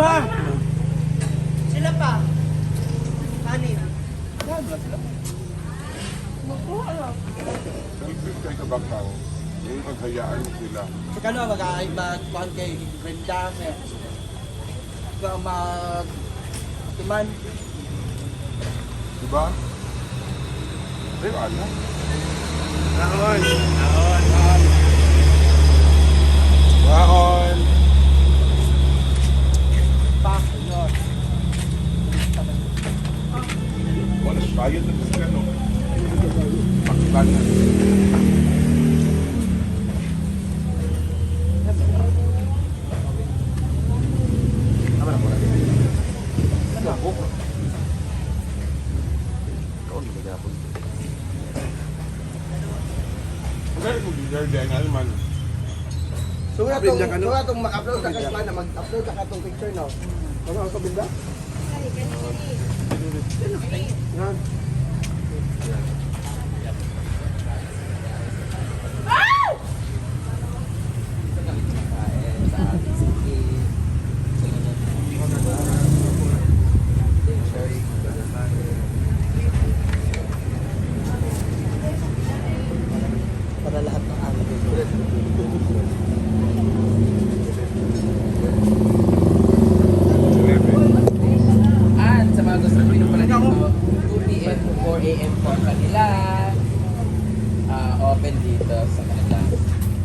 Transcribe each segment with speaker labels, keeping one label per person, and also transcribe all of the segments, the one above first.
Speaker 1: 5.
Speaker 2: Sila pa. Anin.
Speaker 3: Kay Kabakaw, yung paghayaan sila.
Speaker 1: Sa kano, mag-kuhan kay Brenda. Tuman.
Speaker 3: Diba? Ay, ano?
Speaker 1: Ahon.
Speaker 3: Waon!
Speaker 1: Pa, yun.
Speaker 3: Wala, bayad na sa ano. Pakban na.
Speaker 1: So nga itong mag-upload ka kasi mag-upload ka itong picture, no? Ano ang kabinda? Yan. Para lahat ng ano
Speaker 4: At sa mga gusto ko pala dito, 2 p.m. to 4 a.m. po ang kanila. Open dito sa kanila.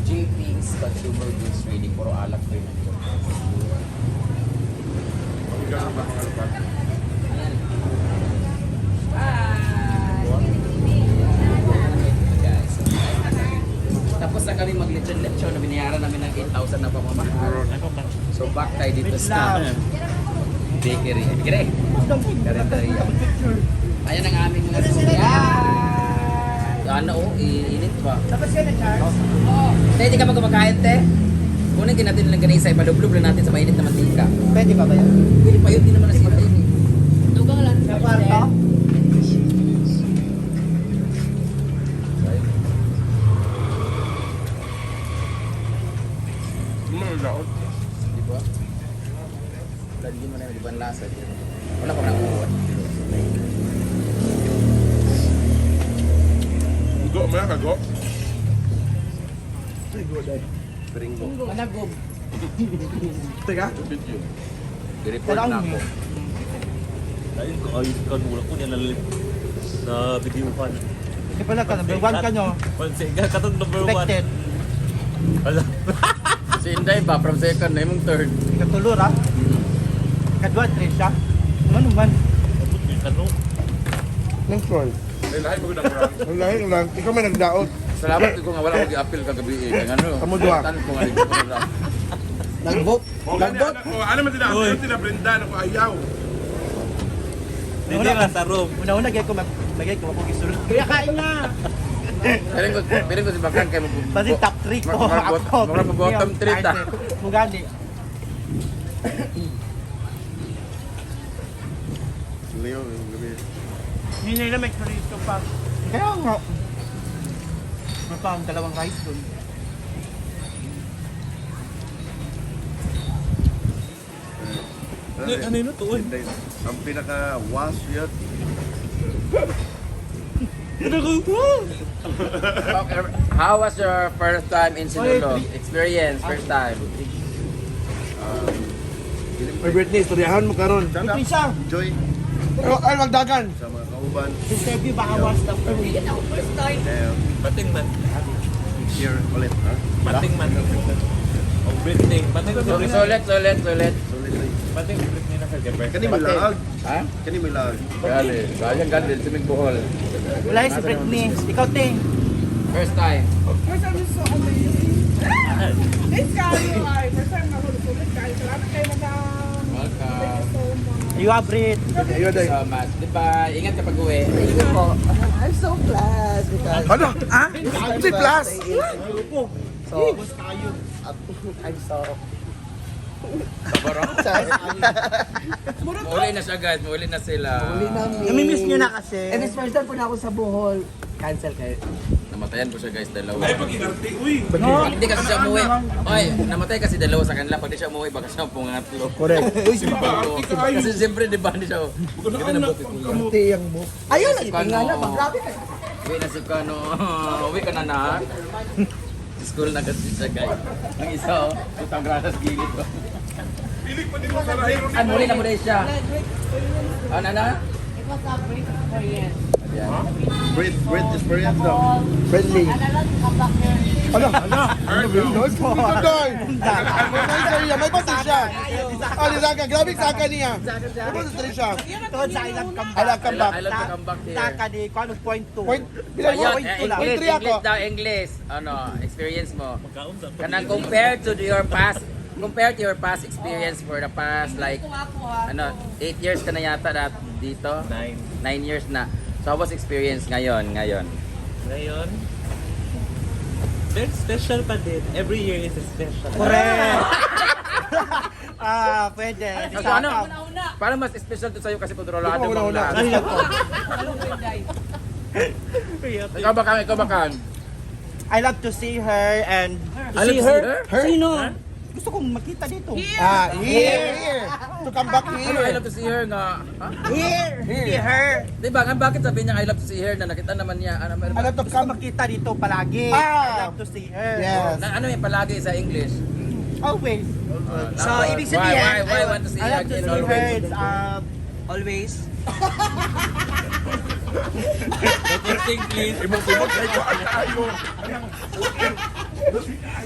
Speaker 4: JP's Consumer Goods Trading. Puro alak po yun. Guys. Tapos na kami mag-lechon na binayaran namin ng 8,000 na pamamahal. So back tayo dito sa bakery. Bakery? Karinderya. Ayan ang aming mga suya. Ano oh, init ba?
Speaker 2: Tapos kayo na-charge?
Speaker 4: Oo. Hindi ka magkumakain, te. Kunin din natin lang ganisa, ipadublob lang natin sa mainit na mantika.
Speaker 1: Pwede ba ba yan?
Speaker 4: Pwede pa yun, din naman na sila yun eh.
Speaker 2: Dugang lang. Sa kwarto?
Speaker 4: Di ba? Lalagyan mo na yung ibang lasa. Wala pa nang uwan.
Speaker 3: Go, maya ka, go.
Speaker 4: Managob.
Speaker 1: Teka.
Speaker 4: I-report na ako.
Speaker 5: Dahil ko ayos ka nula ko niya na videohan.
Speaker 1: Hindi pala ka, number 1 ka nyo.
Speaker 5: Katong number 1.
Speaker 1: Expected.
Speaker 5: Wala.
Speaker 4: Si Inday ba, from second na yung third.
Speaker 1: Katulor ha. Kadwa, 3 siya. Ano man?
Speaker 5: Kanong
Speaker 3: Next one. Ay, lahi mo lang. Ang lahi lang. Ikaw may nagdaot.
Speaker 4: Salamat ko nga wala ko gi-appeal kagabi eh. Kaya ano?
Speaker 3: Kamu dua.
Speaker 4: Tan ko nga dito ko na.
Speaker 1: Nagbot.
Speaker 3: Nagbot? Ano man sila? Ano sila Brenda? Ako ayaw.
Speaker 5: hindi lang sa room.
Speaker 1: Una-una, gaya ko mapong isulot.
Speaker 2: Kaya kain na.
Speaker 4: Piling ko si Bakang kayo mag-
Speaker 1: Basi top 3 ko.
Speaker 4: Mga bottom 3 ta.
Speaker 1: Mugani.
Speaker 3: Leo, gabi.
Speaker 2: Hindi nila may chorizo pa.
Speaker 1: Kaya nga. May pang dalawang rice dun.
Speaker 5: Ano yun ito?
Speaker 3: Ang pinaka-wash yun.
Speaker 4: How was your first time in Sinulog? Experience, first time.
Speaker 3: May birthday, istoryahan mo karon.
Speaker 1: Ito isa.
Speaker 3: Enjoy. Ay, magdagan. Sa mga kauban.
Speaker 1: Interview baka once na per week.
Speaker 2: First time.
Speaker 5: Bating man.
Speaker 3: Here ulit, ha?
Speaker 5: Bating man. O Britney. Bating ko
Speaker 4: Sulit,
Speaker 5: Britney.
Speaker 4: sulit.
Speaker 5: Bating Britney na sa Japan.
Speaker 3: Kani may laag.
Speaker 4: Ha?
Speaker 3: Kani may laag.
Speaker 4: Gali. Gayang gandil, simig buhol.
Speaker 1: Wala si Britney. Ikaw, Ting.
Speaker 4: First time.
Speaker 6: First time is so amazing. Thanks kayo ay. First time ako ulit kayo. Salamat kayo madam. Thank you
Speaker 4: Welcome.
Speaker 6: so much.
Speaker 1: You are Brit.
Speaker 3: Ayun, day.
Speaker 4: So much. Diba, ingat ka pag uwi.
Speaker 1: I'm so blessed because...
Speaker 3: Ano? Ha? Si Plus?
Speaker 1: So, I'm so...
Speaker 4: Barang. Mauli na siya guys, mauli na sila.
Speaker 1: Namimiss nyo na kasi. And it's first time po na ako sa Bohol. Cancel kayo.
Speaker 4: Namatayan po siya guys, dalawa.
Speaker 3: Ay, pag inarte, uy!
Speaker 4: Hindi kasi siya umuwi. Oy, namatay kasi dalawa sa kanila. Pag di siya umuwi, baka siya pangatlo.
Speaker 1: Correct.
Speaker 3: Di ba, arte ka ayo.
Speaker 4: Kasi siyempre, di ba, hindi siya.
Speaker 1: Ate yang mo. Ayun, nagtingala na. Grabe ka.
Speaker 4: Uwi na si Kano. Uwi ka na na. Sa school na kasi siya guys. Ang isa putang granas gilid ko.
Speaker 3: Pilig pa din mo sa rayo.
Speaker 4: Ano, muli na muli siya. Ano na?
Speaker 2: It was a great experience.
Speaker 1: Great experience daw. Friendly. Ano? Nice po. May pati siya. Di Saka. Grabe Saka niya. May pati siya.
Speaker 6: Tungkol sa ilang
Speaker 1: I love come back.
Speaker 4: I love to come back here.
Speaker 6: Saka di ko ano point 2.
Speaker 1: Point. Bilang mo.
Speaker 4: Ayun,
Speaker 1: Point 3 ako.
Speaker 4: English daw, English. Ano, experience mo.
Speaker 5: Magkaunta.
Speaker 4: Kanang compared to your past experience for the past like 8 years ka na yata dito. 9 years na. So how was experience ngayon?
Speaker 5: Ngayon, very special pa din. Every year is special.
Speaker 6: Correct. Pwede.
Speaker 4: So ano? Parang mas special to sa'yo kasi kontrolado mo lahat. Ikaw ba Kang?
Speaker 6: I love to see her and
Speaker 4: I love to see her?
Speaker 6: Sino? Gusto kong makita dito.
Speaker 1: Here. To come back
Speaker 4: Ano, I
Speaker 1: here.
Speaker 4: love to see her nga. Ha?
Speaker 6: Here. See her.
Speaker 4: Diba? Bakit sabi niya I love to see her na nakita naman niya? Ano,
Speaker 1: I love to
Speaker 6: Gusto
Speaker 1: come.
Speaker 6: makita dito palagi. I love to see her.
Speaker 1: Yes.
Speaker 4: ano yung palagi sa English?
Speaker 6: Always.
Speaker 4: So, ibig sabihin, why want to see
Speaker 6: I
Speaker 4: her
Speaker 6: love to
Speaker 4: again
Speaker 6: see her.
Speaker 4: always?
Speaker 6: It's, always.
Speaker 5: Everything please.
Speaker 3: Imong-imong kayo ko ayo.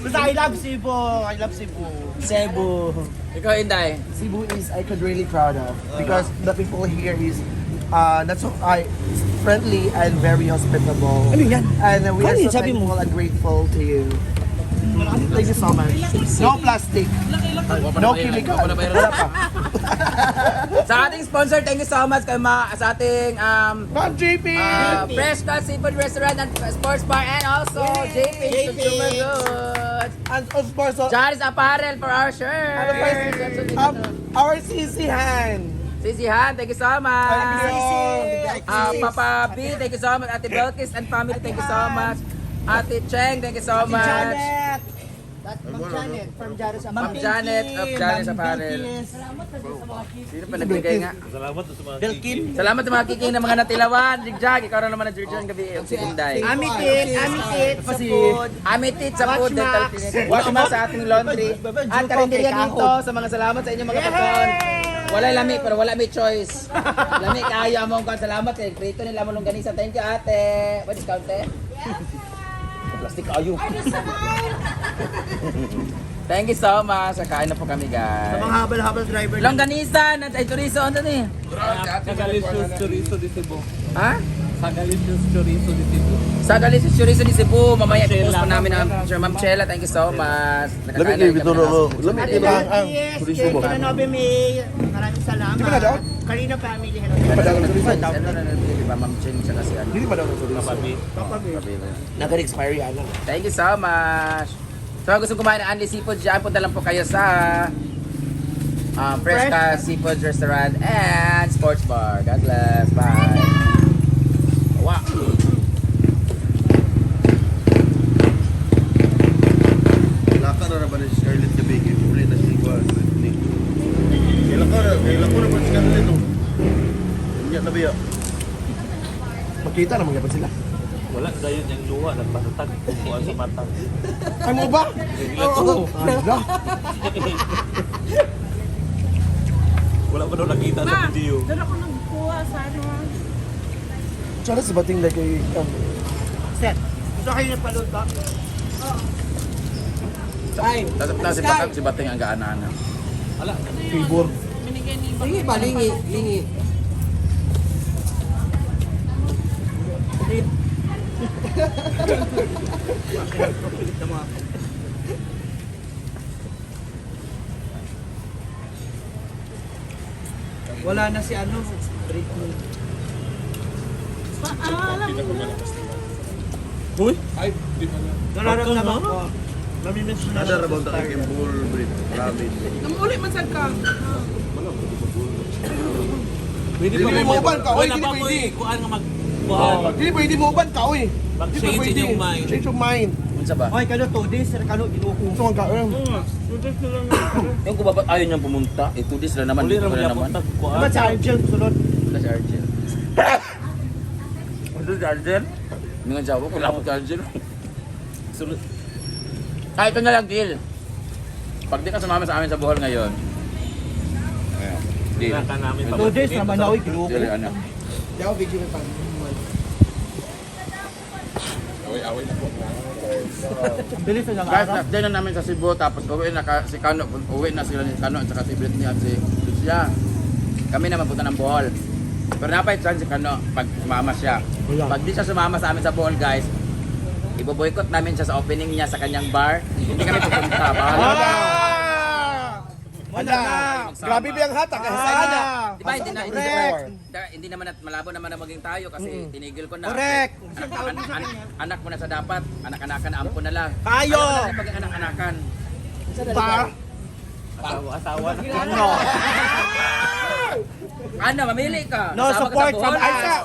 Speaker 6: Basta I love Cebu. I love Cebu. Cebu.
Speaker 4: Ikaw, Inday.
Speaker 1: Cebu is I could really proud of because the people here is not so friendly and very hospitable. And we are so thankful and grateful to you. Thank you so much. No plastic. No chemical. Wala pa.
Speaker 4: Sa ating sponsor, thank you so much kay sa ating
Speaker 1: Ma'am JP!
Speaker 4: Fresh Cut Seafood Restaurant and Sports Bar and also JP Consumer Goods.
Speaker 1: And of course,
Speaker 4: Johnny's Apparel for our shirt.
Speaker 1: our CC hand.
Speaker 4: Sisi Han, thank you so much.
Speaker 1: Thank you.
Speaker 4: Papa B, thank you so much. Ate Belkis and family, thank you so much. Ate Cheng, thank you so much.
Speaker 6: Ma'am Janet from Jaros
Speaker 4: Ma'am Janet of Janis Apparel. Sino pa nagbigay nga?
Speaker 5: Salamat sa mga
Speaker 6: Belkin.
Speaker 4: Salamat sa mga kiking ng mga natilawan. Jigjag, ikaw na naman ang Jurjan gabi. Yung si Inday.
Speaker 6: Amitit sa food.
Speaker 4: Amitit sa food dental clinic. Watch Max sa ating laundry. At karinderya dito sa mga salamat sa inyo mga kapon. Wala lami pero wala may choice. Lami kayo among kan salamat kay prito nila mo longganisa. Thank you ate. What discount eh? Plastic kayo. Thank you so much. Kain na po kami guys.
Speaker 6: Mga habal-habal driver.
Speaker 4: Longganisa na ay chorizo ano ni?
Speaker 5: Sagalicious chorizo di Cebu.
Speaker 4: Ha?
Speaker 5: Sagalicious chorizo di Cebu.
Speaker 4: Sagalicious chorizo di Cebu. Mamaya i-post pa namin ang picture. Ma'am Chela, thank you so much.
Speaker 1: Lamig kayo, Vitor. Lamig kayo ba ang turismo mo?
Speaker 6: Pinanobe May. Maraming salamat.
Speaker 1: Di ba na daw?
Speaker 6: Karina family.
Speaker 1: Hindi pa daw ng turismo?
Speaker 4: Ano na di ba Ma'am Cheng siya kasi ano?
Speaker 1: Hindi pa daw ng turismo?
Speaker 5: Papabi.
Speaker 1: Nag-expiry ano?
Speaker 4: Thank you so much. So gusto kumain ng Anli Seafood dyan, punta lang po kayo sa Fresh Cut Seafood Restaurant and Sports Bar. God bless. Bye. Wow.
Speaker 7: Laka na naman si Scarlett gabi, uli na si Juan. Kailan ko naman si Scarlett o. Hindi na biya.
Speaker 1: Makita naman yapan sila.
Speaker 5: Wala dayon yung luwa nagpatag kukuha sa mata.
Speaker 1: Ay mo ba?
Speaker 5: Oo.
Speaker 1: Ala.
Speaker 5: Wala pa daw nakita sa video.
Speaker 6: Doon ako nagkuha sa ano.
Speaker 1: Tsara si Bating like kay
Speaker 6: Set. Gusto kayo napaluto?
Speaker 4: Tasap na si Bating ang gaana-ana.
Speaker 5: Wala.
Speaker 1: favor.
Speaker 2: Lingi ba? Lingi.
Speaker 6: Wala na si ano. Britney.
Speaker 5: Uy!
Speaker 3: Ay, di ba na?
Speaker 6: Nararamdaman ko. Namimiss na
Speaker 7: Ada rabang tak ikim bull breed. Ramen.
Speaker 6: Namuli man sad ka.
Speaker 5: Pwede
Speaker 1: Dili
Speaker 5: pa
Speaker 1: mo uban ka,
Speaker 5: Uy,
Speaker 1: uy, dili
Speaker 5: napamoy.
Speaker 1: pwede.
Speaker 5: Kuan nga mag
Speaker 1: Hindi pwede mo uban ka, uy.
Speaker 5: Mag-change yung mind.
Speaker 1: Change your mind.
Speaker 4: Unsa ba?
Speaker 8: Ay, kano 2 days, kano ginuko.
Speaker 1: Gusto kang kaon.
Speaker 4: Yung kung babat ayaw niyang pumunta, 2 days na naman,
Speaker 5: Uli
Speaker 4: dito
Speaker 5: na
Speaker 4: na naman.
Speaker 5: magyapunta ko.
Speaker 8: Dapat sa Argel sulod.
Speaker 4: Wala si Argel. Ano si Argel? Hindi nga jawa, kulapot si Argel.
Speaker 5: Sulod.
Speaker 4: Ito na lang, deal. Pag di ka sumama sa amin sa Bohol ngayon, deal.
Speaker 5: Kailangan namin
Speaker 8: 2 days naman na, uy, ginuko.
Speaker 4: Deal, ano?
Speaker 1: Di ako video pa.
Speaker 3: Away-away na po.
Speaker 8: Ang bilis na
Speaker 4: Guys,
Speaker 8: araw.
Speaker 4: na-update na namin sa Cebu, tapos uwi na si Kano, uwi na sila ni Kano at saka si Britney at si Lucia. Kami naman punta ng Bohol. Pero napay chance si Kano pag sumama siya. Pag di siya sumama sa amin sa Bohol, guys, ibo-boycott namin siya sa opening niya sa kanyang bar. Hindi kami pupunta. Bahala.
Speaker 1: Wala. Grabe ba yung hatak? Sana.
Speaker 4: Di ba, hindi naman at malabo naman na maging tayo kasi tinigil ko na.
Speaker 8: Correct.
Speaker 4: Anak mo na sa dapat, anak-anakan, ampo na lang.
Speaker 8: Kayo!
Speaker 4: Ayaw na rin pag anak-anakan.
Speaker 1: Pa.
Speaker 8: Asawa na. Ano?
Speaker 4: Ano, mamili ka.
Speaker 8: No,
Speaker 4: Kasama ka
Speaker 8: support
Speaker 4: sa
Speaker 8: from
Speaker 4: Bohol.
Speaker 8: Isa.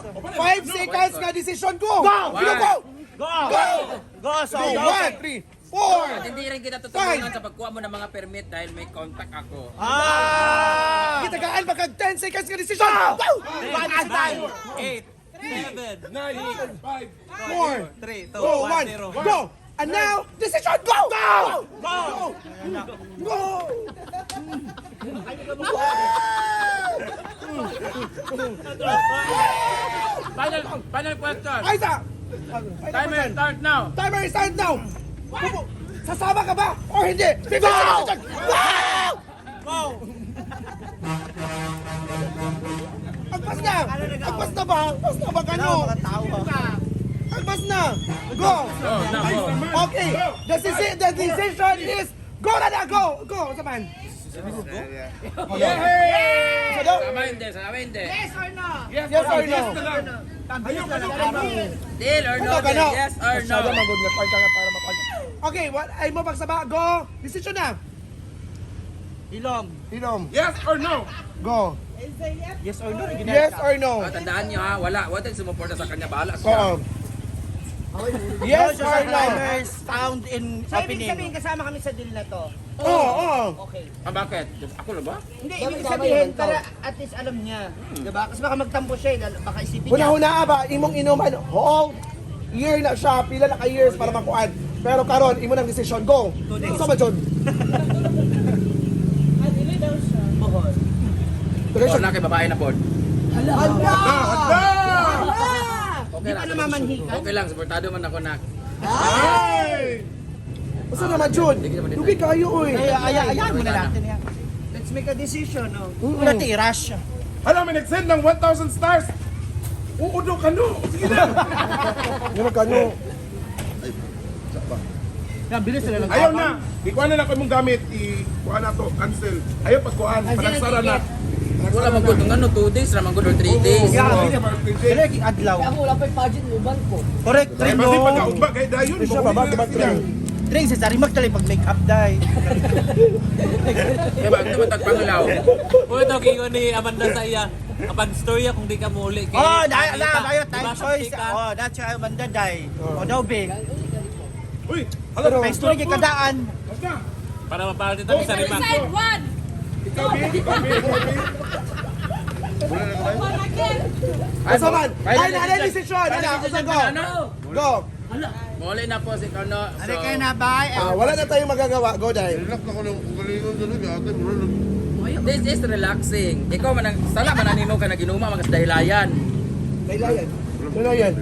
Speaker 1: 5 seconds nga decision ko. Go! Go! Go!
Speaker 8: Go! Go! So,
Speaker 1: 1, 3, 4.
Speaker 4: Hindi rin kita tutulungan sa pagkuha mo ng mga permit dahil may contact ako.
Speaker 1: Kitagaan ba kag 10 seconds nga decision? Go!
Speaker 5: 8, 7,
Speaker 3: 9, 5,
Speaker 1: 4,
Speaker 5: 3, 2,
Speaker 1: 2, 1,
Speaker 5: 1, 0.
Speaker 1: go! And now, decision, go! Go! Go! Go!
Speaker 4: Final question.
Speaker 1: Aisa!
Speaker 4: Timer start now.
Speaker 1: Timer start now! Sasama ka ba? O hindi? 50 seconds! Wow!
Speaker 8: Go!
Speaker 1: Agpas na! Agpas na ba? Agpas na ba gano? Agpas na! Go! Okay! The decision is go na na! Go! Go! Saman!
Speaker 3: Yay!
Speaker 4: Sama hindi.
Speaker 1: Yes or no?
Speaker 4: Deal or no
Speaker 1: Ito,
Speaker 4: deal?
Speaker 1: gano?
Speaker 4: Yes or no?
Speaker 1: Masyado magod na part ka para makal. Okay, what ay mo pagsaba? Go! Decision na!
Speaker 8: Ilong.
Speaker 1: Inom.
Speaker 3: Yes or no?
Speaker 1: Go!
Speaker 8: Yes or no?
Speaker 1: Yes or no?
Speaker 4: Tandaan nyo ha, wala tayong sumuporta sa kanya, bahala
Speaker 1: Oo.
Speaker 4: siya.
Speaker 1: Yes or no?
Speaker 8: Timers found in opening.
Speaker 6: Sabihin kasama kami sa deal na to.
Speaker 1: Oo.
Speaker 6: Okay.
Speaker 4: Bakit? Ako lang ba?
Speaker 6: Hindi, ibig sabihin para at least alam niya. Diba? Kasi baka magtampo siya, baka isipin niya.
Speaker 1: Huna-huna ba, imong inuman, whole year na siya, pila na ka years para makuan. Pero karon imo nang decision, go! Sa ba, John?
Speaker 4: O na kay babae na po. Okay lang. Okay lang, supportado man ako na.
Speaker 1: Basta naman, John? Lugi kayo, oy.
Speaker 8: Ayaw mo na natin yan.
Speaker 6: Let's make a decision, no?
Speaker 8: Wala tayo rush.
Speaker 3: Alam, may nag-send ng 1,000 stars. Uudo ka no. Sige na.
Speaker 1: Yung kano.
Speaker 8: Yan, bilis sila lang.
Speaker 3: Ayaw na. Ikuha na lang ko mong gamit. Ikuha na to. Cancel. Ayaw pagkuhan. Panagsara na.
Speaker 4: Wala man gud ng 2 days, ra man gud or 3 days.
Speaker 8: Correct, adlaw.
Speaker 2: Ako wala pa yung budget mo, ban ko.
Speaker 8: Correct,
Speaker 3: Kaya
Speaker 8: train
Speaker 3: pati
Speaker 8: mo.
Speaker 3: pagkaugba kay Dayon.
Speaker 1: Siya ba,
Speaker 3: mahuli na
Speaker 1: bakit
Speaker 3: sila.
Speaker 8: Train sa sari magtali pag make up dai.
Speaker 4: Kaya ba ito matagpanglaw?
Speaker 5: Uy, ito kayo ni Amanda sa iya. Kapag storya kung di ka muli.
Speaker 8: Oh, dayo time choice. Oh, that's why Amanda dai. Oh, daw big.
Speaker 3: Uy,
Speaker 1: Pero,
Speaker 8: May story kay kadaan.
Speaker 3: basta.
Speaker 5: Para mapalito tayo sa rimang.
Speaker 3: Ikaw, Bi. Ikaw, Bi.
Speaker 1: Asa man? Ay,
Speaker 4: Final
Speaker 1: na decision. Ano? Go.
Speaker 4: Muli na po si Kano.
Speaker 8: Ano kayo na ba?
Speaker 1: Wala na tayong magagawa. Go, Day.
Speaker 7: Relax ako ng galingon talaga. Ate, mura
Speaker 4: This is relaxing. Ikaw man sala man animo ka naginuma magas dahilayan.
Speaker 1: Daylayan. Ano yan?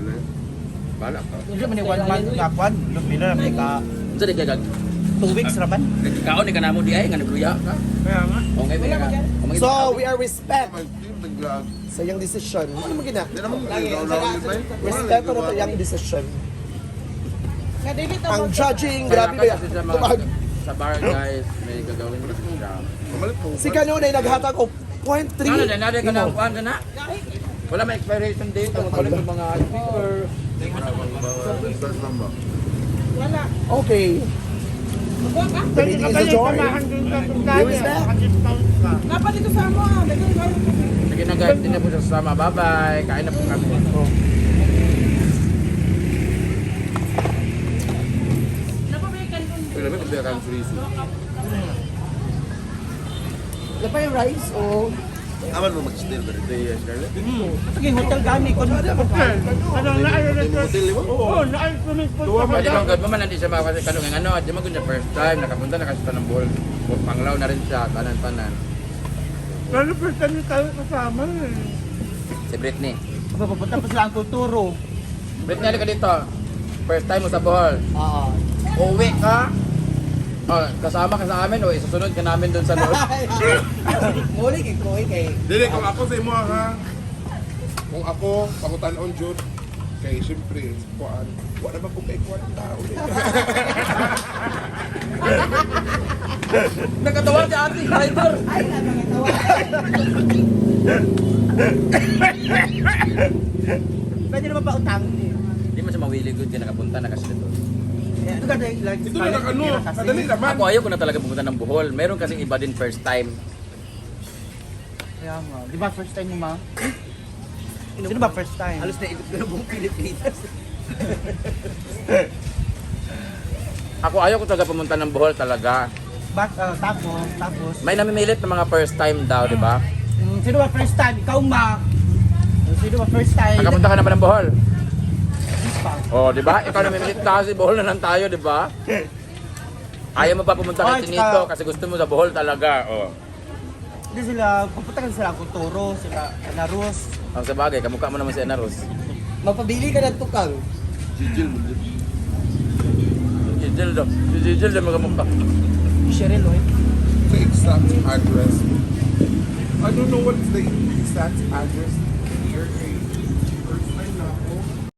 Speaker 4: Bala ka.
Speaker 8: Hindi man ni 1 month gapon. Lumila na ka
Speaker 4: Unsa di kay
Speaker 8: 2 weeks raman.
Speaker 4: kaon ni kanamo di ay nga nagluya ka.
Speaker 8: Kaya nga.
Speaker 4: Okay ba ka?
Speaker 1: So, we are respect
Speaker 7: Nag-vlog.
Speaker 1: sa iyong decision. Ano mo gina?
Speaker 7: Hindi naman nag-vlog ba?
Speaker 1: Respeto na iyong decision.
Speaker 6: Kadili to.
Speaker 1: Ang judging, grabe ba yan? Tumag.
Speaker 4: Sa bar guys, may gagawin ko siya.
Speaker 7: Kamalit po.
Speaker 1: Si Kano na naghatag og 0.3.
Speaker 4: Ano na nade ka na kuan ka na? Wala may expiration date ang mga mga speaker.
Speaker 7: Start lang ba?
Speaker 6: Wala.
Speaker 1: Okay. The meeting is adjourned. We respect.
Speaker 6: Dapat dito sa mo, ah.
Speaker 4: Sige na guys, hindi na po siya sasama. Bye-bye. Kain na po kami.
Speaker 3: Hindi kang freezy.
Speaker 1: Wala pa yung rice o...
Speaker 7: Aman mo mag-steal ba rin tayo, Scarlett?
Speaker 8: Sige, hotel gani. Kung
Speaker 6: Ano na ayo na to?
Speaker 7: Hotel mo?
Speaker 6: Oo, na ayo swimming pool sa
Speaker 4: Pwede
Speaker 6: mga.
Speaker 4: bang God mo man hindi siya makakasya kanong ano, di mo gud first time nakapunta na kasi ng ball. Panglaw na rin siya tanan-tanan.
Speaker 6: Lalo first time yung tayo kasama eh.
Speaker 4: Si Britney.
Speaker 8: papunta pa sila ang tuturo.
Speaker 4: Britney, halika dito. First time mo sa Bohol.
Speaker 1: Oo.
Speaker 4: Uwi ka. Oh, kasama ka sa amin o isusunod ka namin doon sa loob.
Speaker 1: Muli kay Koy kay...
Speaker 3: Dili, kung ako sa imo ha. Kung ako, pangutan-on jud. Kay siyempre, kuan. Wala naman kung kay kuan tao.
Speaker 4: Nagkatawa si ate, driver.
Speaker 8: Pwede naman pa utang.
Speaker 4: Hindi mo siya mawili good ka nakapunta na kasi dito.
Speaker 8: Ito ka dahil like
Speaker 3: Ito na ano, kadali naman.
Speaker 4: Ako ayaw ko na talaga pumunta ng Bohol. Meron kasing iba din first time.
Speaker 8: Kaya nga. Di ba first time mo, ma? Sino ba first time?
Speaker 1: Halos na ikot ko na buong Pilipinas.
Speaker 4: Ako ayaw ko talaga pumunta ng Bohol talaga.
Speaker 8: Tapos.
Speaker 4: May namimilit ng mga first time daw, di ba?
Speaker 8: Sino ba first time? Ikaw, ma? Sino ba first time?
Speaker 4: Nakapunta ka naman ng Bohol. Oh, di ba? Ikaw namimilit ka kasi Bohol na lang tayo, di ba? Ayaw mo pa pumunta
Speaker 8: Oh,
Speaker 4: kasi dito kasi gusto mo sa Bohol talaga. Oh.
Speaker 8: Hindi sila, pupunta ka sila Kuturo, sila Narus.
Speaker 4: Ang sa bagay, kamukha mo naman si Anaros.
Speaker 1: Mapabili ka ng tukang.
Speaker 7: Jijil mo.
Speaker 4: Si Jill daw. Si Jill daw makamukha.
Speaker 8: Cheryl, oy.
Speaker 3: The exact address. I don't know what's the exact address here.